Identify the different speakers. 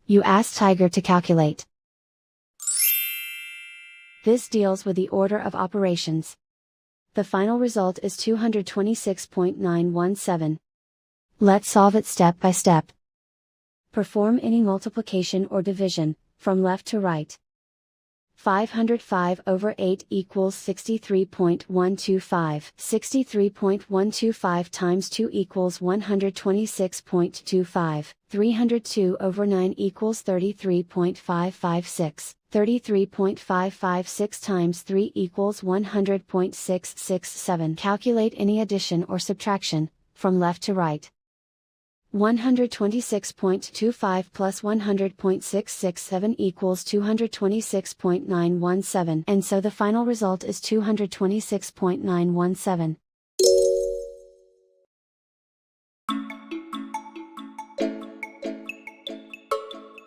Speaker 1: You ask Tiger to calculate. This deals with the order of operations. The final result is 226.917. Let's solve it step by step. Perform any multiplication or division, from left to right. 505 over 8 equals 63.125. 63.125 times 2 equals 126.25. 302 over 9 equals 33.556. 33.556 times 3 equals 100.667. Calculate any addition or subtraction, from left to right. 126.25 plus 100.667 equals 226.917, and so the final result is 226.917.